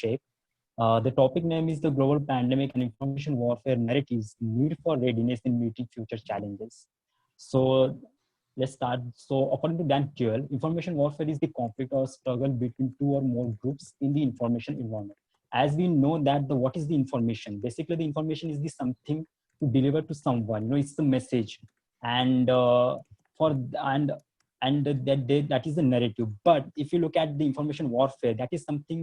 shape. The topic name is the global pandemic and information warfare narratives, need for readiness in meeting future challenges. So let's start. So according to Dan Kuehl, information warfare is the conflict or struggle between two or more groups in the information environment. As we know that what is the information? Basically, the information is the something to deliver to someone. It's the message, and for and that is the narrative. But if you look at the information warfare, that is something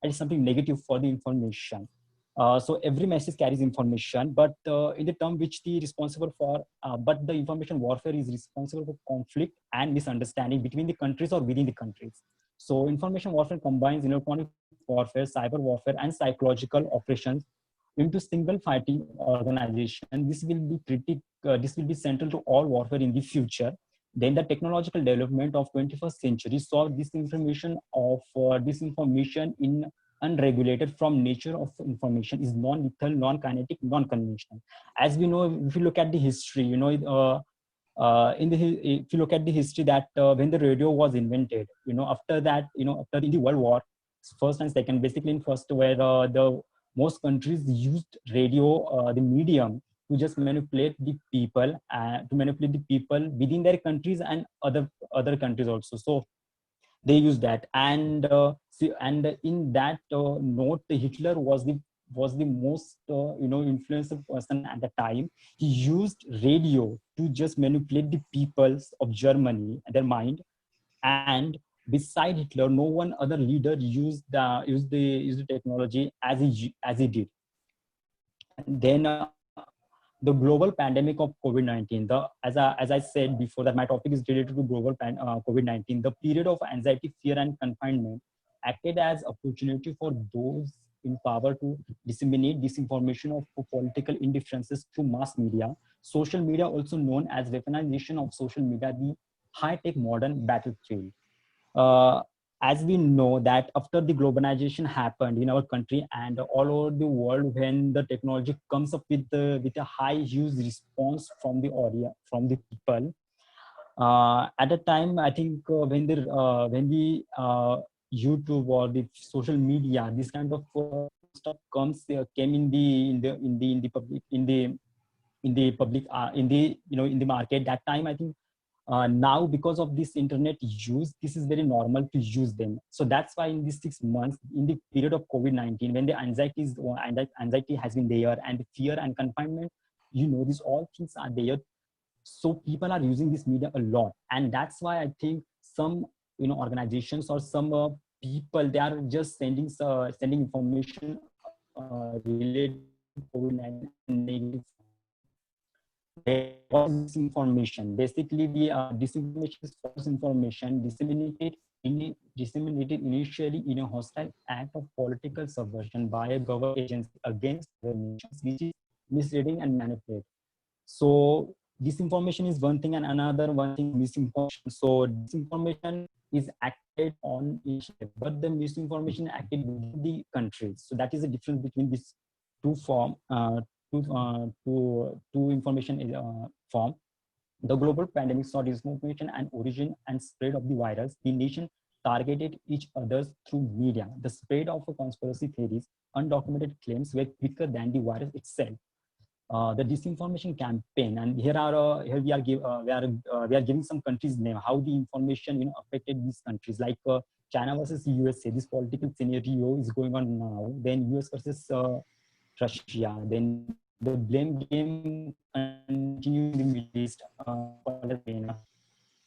that is something negative for the information. So every message carries information, but in the term which the responsible for, but the information warfare is responsible for conflict and misunderstanding between the countries or within the countries. So information warfare combines electronic warfare, cyber warfare, and psychological operations into single fighting organization. This will be this will be central to all warfare in the future. Then the technological development of 21st century saw disinformation in unregulated from nature of information is non-lethal, non-kinetic, non-conventional. As we know, if you look at the history, if you look at the history that when the radio was invented, after that, after in the World War, first and second, basically in first where the most countries used radio, the medium, to just manipulate the people, within their countries and other countries also. So they use that, and in that note, Hitler was the most influential person at the time. He used radio to just manipulate the peoples of Germany, their mind, and beside Hitler, no one other leader used the technology as he did. And then the global pandemic of COVID-19, as I said before, that my topic is related to global COVID-19. The period of anxiety, fear, and confinement acted as opportunity for those in power to disseminate disinformation of political indifferences through mass media. Social media, also known as weaponization of social media, the high-tech modern battlefield. As we know that after the globalization happened in our country and all over the world, when the technology comes up with a high huge response from the audience, from the people, at the time, I think when the YouTube or the social media, this kind of stuff came in the public in the market. That time, I think. Now, because of this internet use, this is very normal to use them. So that's why in these 6 months, in the period of COVID-19, when the anxiety has been there, and the fear and confinement, these all things are there. So people are using this media a lot, and that's why I think some organizations or some people, they are just sending information related to COVID-19. Disinformation. Basically, the disinformation is false information disseminated initially in a hostile act of political subversion by a government agency against the nations, which is misleading and manipulated. So disinformation is one thing, and another one thing, misinformation. So disinformation is acted on initially, but the misinformation acted within the countries. So that is the difference between these two forms. To information form. The global pandemic saw disinformation and origin and spread of the virus. The nation targeted each other through media. The spread of conspiracy theories, undocumented claims were quicker than the virus itself. The disinformation campaign, and here we are giving some countries' name, how the information affected these countries, like China versus USA. This political scenario is going on now. Then US versus Russia. Then the blame game continues in the Middle East,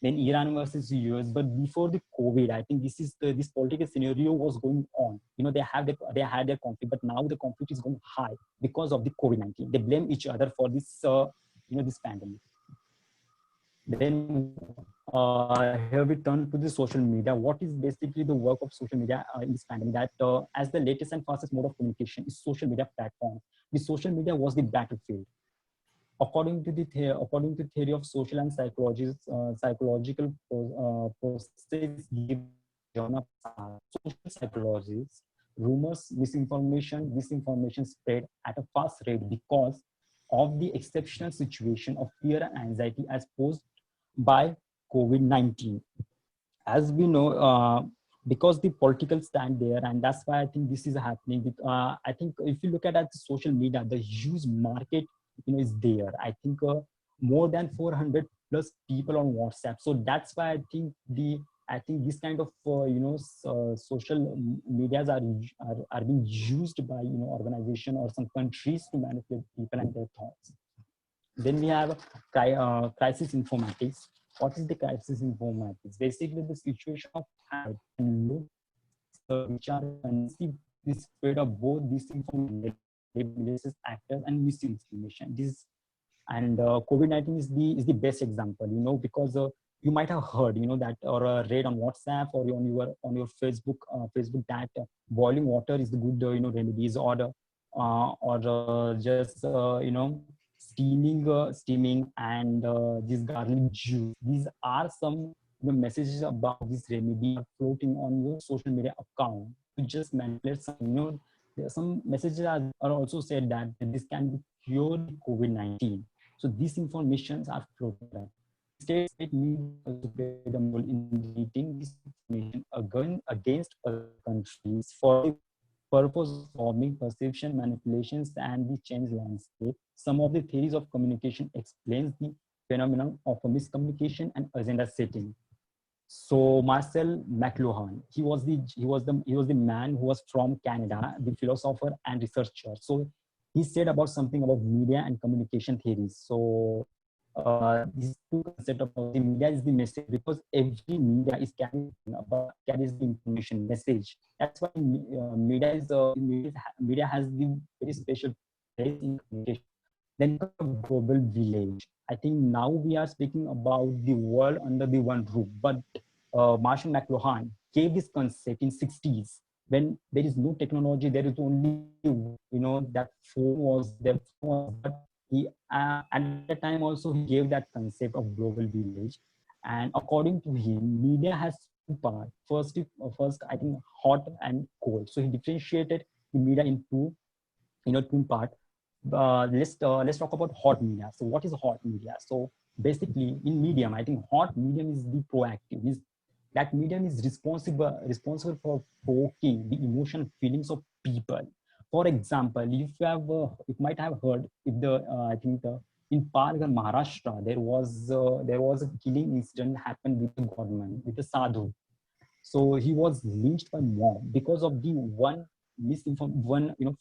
then Iran versus US. But before the COVID, I think this political scenario was going on. They had their conflict, but now the conflict is going high because of the COVID-19. They blame each other for this this pandemic. Then here we turn to the social media. What is basically the work of social media in this pandemic? That as the latest and fastest mode of communication is social media platform. The social media was the battlefield. According to theory of social and psychological process, social psychologists, rumors, disinformation spread at a fast rate because of the exceptional situation of fear and anxiety as posed by COVID-19. As we know, because the political stand there, and that's why I think this is happening. I think if you look at the social media, the huge market, is there. I think more than 400 plus people on WhatsApp. So that's why I think this kind of social medias are being used by organization or some countries to manipulate people and their thoughts. Then we have crisis informatics. What is the crisis informatics? Basically, the situation of high and low, which are conceived the spread of both disinformation, malicious actors, and misinformation. This and COVID-19 is the best example, because you might have heard, that or read on WhatsApp or on your Facebook that boiling water is the good, remedies, or just steaming and this garlic juice. These are some messages about this remedy floating on your social media account to just manipulate some. There are some messages are also said that this can be cured COVID-19. So these informations are floating. State media also played a role in deleting this information against other countries for the purpose of forming perception manipulations and the change landscape. Some of the theories of communication explains the phenomenon of a miscommunication and agenda setting. So Marcel McLuhan, he was the man who was from Canada, the philosopher and researcher. So he said about something about media and communication theories. So these two concepts about the media is the message, because every media is carries the information message. That's why media has the very special place in communication. Then global village. I think now we are speaking about the world under the one roof, but Marshall McLuhan gave this concept in 60s when there is no technology, there is only, that phone was there, but he, at that time also he gave that concept of global village. And according to him, media has two parts. First, I think hot and cold. So he differentiated the media into, two parts. Let's talk about hot media. So what is hot media? So basically in medium, I think hot medium is the proactive. That medium is responsible for provoking the emotional feelings of people. For example, if you might have heard, if I think in Palghar, Maharashtra, there was a killing incident happened with the government, with the sadhu. So he was lynched by mob because of the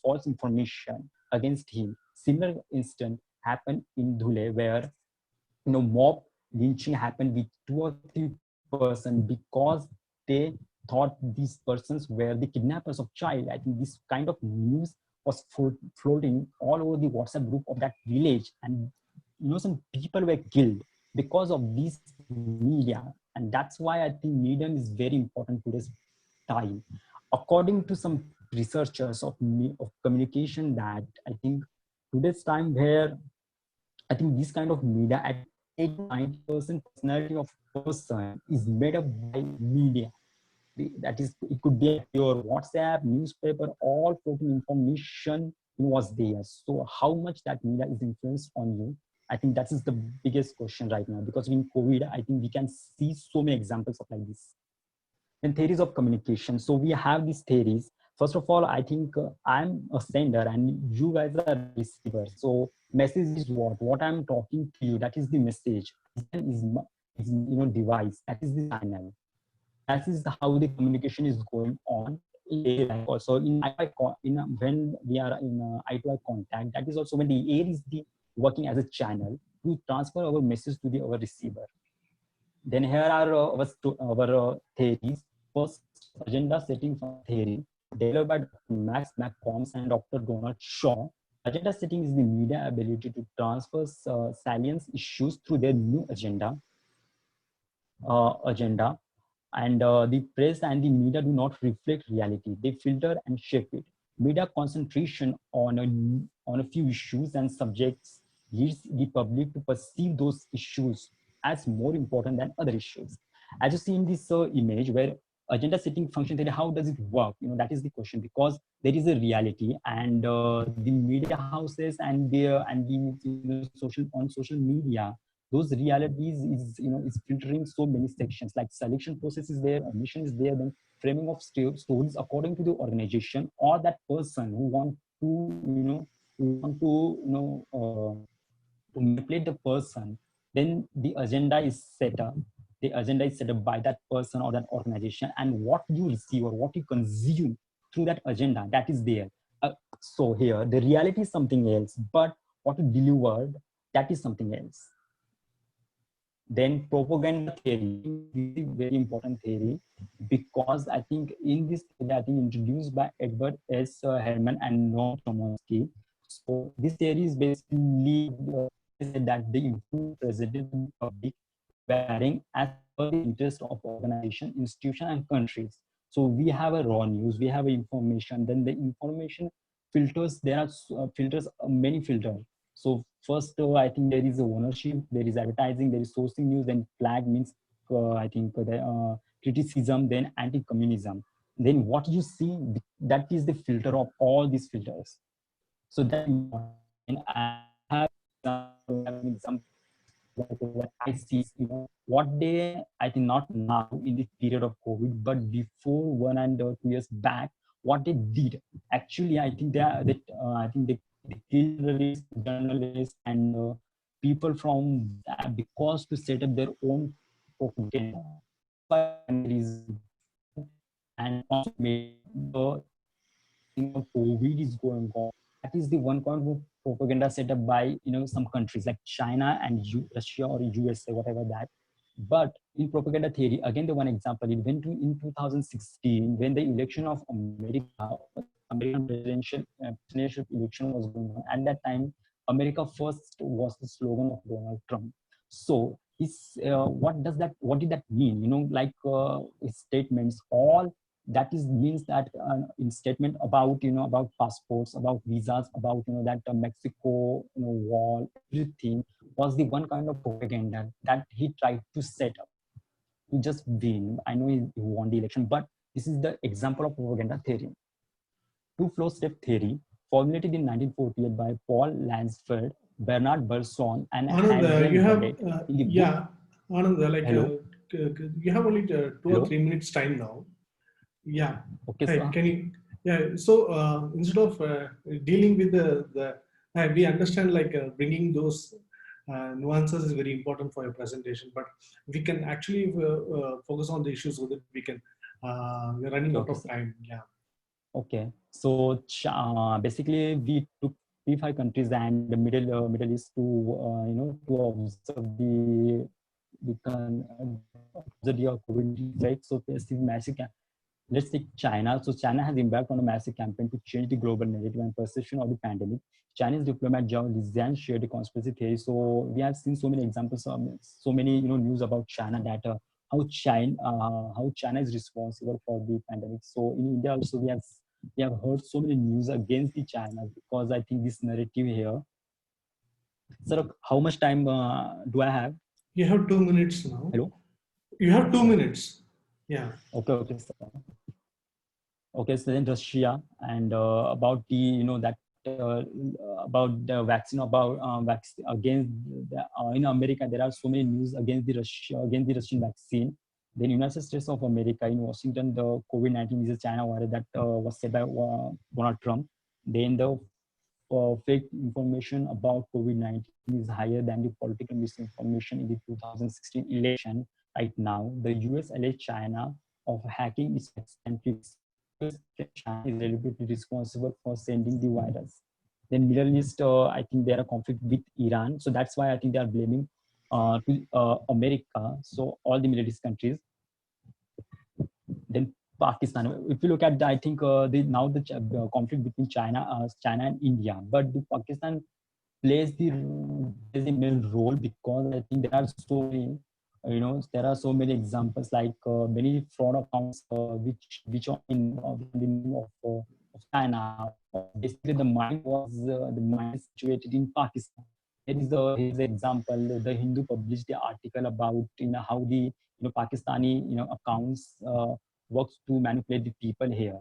false information against him. Similar incident happened in Dhule, where mob lynching happened with 2 or 3 persons because they thought these persons were the kidnappers of child. I think this kind of news was floating all over the WhatsApp group of that village, and some people were killed because of this media. And that's why I think medium is very important today's time. According to some researchers of communication, that I think today's time, where I think this kind of media at 80-90% personality of person is made up by media. That is, it could be your WhatsApp, newspaper, all floating information was there. So how much that media is influenced on you? I think that is the biggest question right now, because in COVID, I think we can see so many examples of like this. And theories of communication. So we have these theories. First of all, I think I'm a sender and you guys are receivers. So message is what I'm talking to you. That is the message. Is device. That is the channel. That is how the communication is going on. Also in when we are in eye-to-eye contact, that is also when the air is working as a channel to transfer our message to our receiver. Then here are our theories. First, agenda setting theory, developed by Dr. Max McCombs and Dr. Donald Shaw. Agenda setting is the media ability to transfer salient issues through their new agenda. And the press and the media do not reflect reality. They filter and shape it. Media concentration on a few issues and subjects leads the public to perceive those issues as more important than other issues. As you see in this image, where agenda setting function theory, how does it work? That is the question, because there is a reality, and the media houses and the social media, those realities is, is filtering so many sections, like selection process is there, omission is there, then framing of stories according to the organization or that person who want to, who want to, to manipulate the person. Then the agenda is set up. The agenda is set up by that person or that organization, and what you receive or what you consume through that agenda, that is there. So here the reality is something else, but what you delivered, that is something else. Then propaganda theory is a very important theory, because I think in this theory, I think introduced by Edward S. Herman and Noam Chomsky. So this theory is basically that the information presented to the public varying as per the interest of organization, institution, and countries. So we have a raw news, we have information, then the information filters, there are filters, many filters. So first, I think there is ownership, there is advertising, there is sourcing news, then flag means, I think, the criticism, then anti-communism. Then what you see, that is the filter of all these filters. So that, and I have an example that I see, what they, I think not now in the period of COVID, but before 1 and 2 years back, what they did. Actually, I think I think the journalists and people from that, because to set up their own propaganda, and also made the COVID is going on. That is the one kind of propaganda set up by some countries like China and Russia or USA, whatever that. But in propaganda theory, again, the one example, it went to in 2016 when the election of American presidential election was going on. At that time, America first was the slogan of Donald Trump. So what did that mean? Like his statements, all that is means that in statement about about passports, about visas, about that Mexico wall, everything was the one kind of propaganda that he tried to set up to just win. I know he won the election, but this is the example of propaganda theory. Two-flow-step theory, formulated in 1948 by Paul Lansford, Bernard Bergson, and Anand, Adrian you have, Barrett in the book. yeah, Anand, like Hello. you have only 2 or 3 minutes time now. Yeah. Okay, Hey, sir. can you? Yeah. So instead of dealing with we understand like bringing those nuances is very important for your presentation, but we can actually focus on the issues so that we can. We're running out Okay, of sir. time. Yeah. Okay, so basically we took P5 countries and the Middle East to to observe the COVID effect. So basically massive. Let's take China. So China has embarked on a massive campaign to change the global narrative and perception of the pandemic. Chinese diplomat Zhao Lijian shared the conspiracy theory. So we have seen so many examples of so many news about China, that how China is responsible for the pandemic. So in India also we have heard so many news against the China, because I think this narrative here. So how much time do I have? You have 2 minutes now. Hello. You have two Okay. minutes. Yeah. Okay. So, okay, so then Russia and about the that about the vaccine, about vaccine against in America, there are so many news against the Russian vaccine. Then United States of America in Washington, the COVID-19 is a China virus that was said by Donald Trump. Then the fake information about COVID-19 is higher than the political misinformation in the 2016 election. Right now, the US alleged China of hacking its countries. China is deliberately responsible for sending the virus. Then Middle East, I think there are conflict with Iran, so that's why I think they are blaming to America. So all the Middle East countries. Then Pakistan. If you look at, I think the conflict between China and India, but the Pakistan plays the main role, because I think there are so many, there are so many examples, like many fraud accounts which are in the name of China. Basically, the mine is situated in Pakistan. Here's the example. The Hindu published the article about how the Pakistani accounts works to manipulate the people here.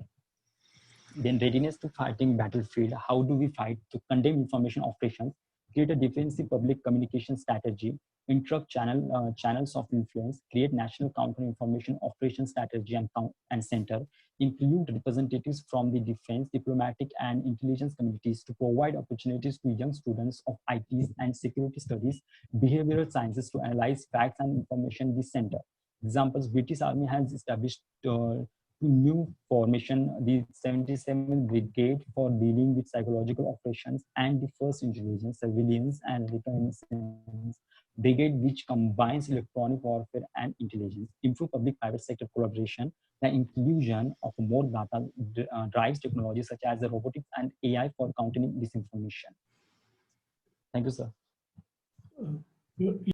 Then readiness to fighting battlefield. How do we fight to condemn information operations? create a defensive public communication strategy, interrupt channels of influence, create national counter information operation strategy and center, include representatives from the defense, diplomatic, and intelligence communities to provide opportunities to young students of ITs and security studies, behavioral sciences to analyze facts and information in this center. Examples: British Army has established new formation, the 77th Brigade for dealing with psychological operations, and the 1st Intelligence, Surveillance, and Reconnaissance Brigade, which combines electronic warfare and intelligence, improve public-private sector collaboration, the inclusion of more data drives technologies such as the robotics and AI for countering disinformation. Thank you, sir. You